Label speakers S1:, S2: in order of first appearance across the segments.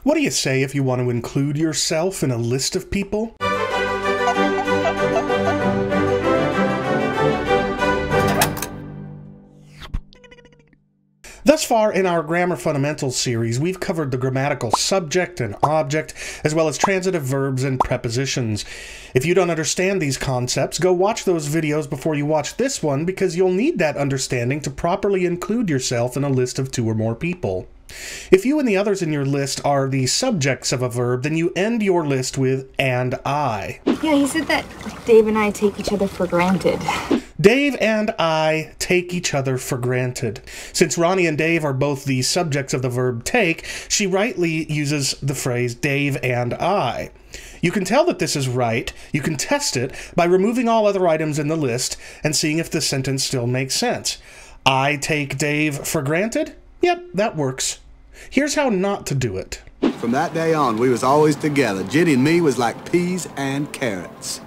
S1: What do you say if you want to include yourself in a list of people? Thus far in our Grammar Fundamentals series, we've covered the grammatical subject and object, as well as transitive verbs and prepositions. If you don't understand these concepts, go watch those videos before you watch this one, because you'll need that understanding to properly include yourself in a list of 2 or more people. If you and the others in your list are the subjects of a verb, then you end your list with "and I."
S2: Yeah, he said that Dave and I take each other for granted.
S1: Dave and I take each other for granted. Since Ronnie and Dave are both the subjects of the verb take, she rightly uses the phrase Dave and I. You can tell that this is right, you can test it, by removing all other items in the list and seeing if the sentence still makes sense. I take Dave for granted? Yep, that works. Here's how not to do it.
S3: From that day on, we was always together. Jenny and me was like peas and carrots.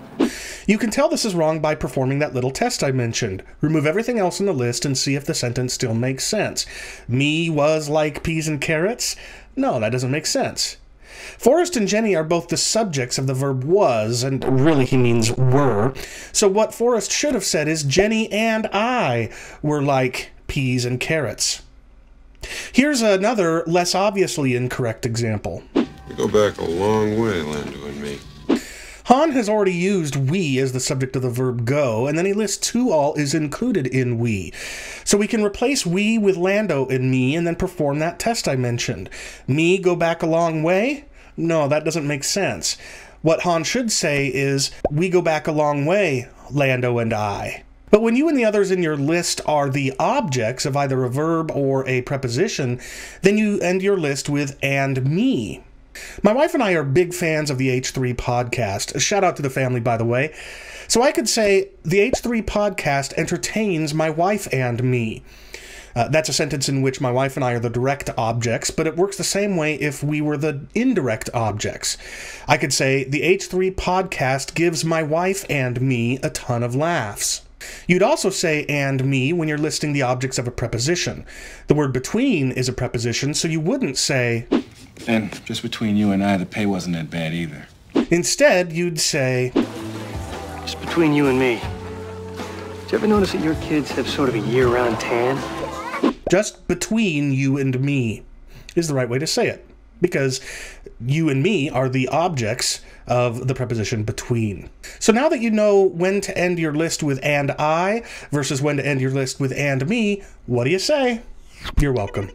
S1: You can tell this is wrong by performing that little test I mentioned. Remove everything else in the list and see if the sentence still makes sense. Me was like peas and carrots? No, that doesn't make sense. Forrest and Jenny are both the subjects of the verb was, and really he means were. So what Forrest should have said is Jenny and I were like peas and carrots. Here's another, less obviously incorrect example.
S4: We go back a long way, Lando and me.
S1: Han has already used we as the subject of the verb go, and then he lists who all is included in we. So we can replace we with Lando and me and then perform that test I mentioned. Me go back a long way? No, that doesn't make sense. What Han should say is, we go back a long way, Lando and I. But when you and the others in your list are the objects of either a verb or a preposition, then you end your list with and me. My wife and I are big fans of the H3 podcast. A shout out to the family, by the way. So I could say, the H3 podcast entertains my wife and me. That's a sentence in which my wife and I are the direct objects, but it works the same way if we were the indirect objects. I could say, the H3 podcast gives my wife and me a ton of laughs. You'd also say and me when you're listing the objects of a preposition. The word between is a preposition, so you wouldn't say,
S5: and just between you and I, the pay wasn't that bad either.
S1: Instead, you'd say,
S6: just between you and me, did you ever notice that your kids have sort of a year-round tan?
S1: Just between you and me is the right way to say it, because you and me are the objects of the preposition between. So now that you know when to end your list with and I versus when to end your list with and me, what do you say? You're welcome.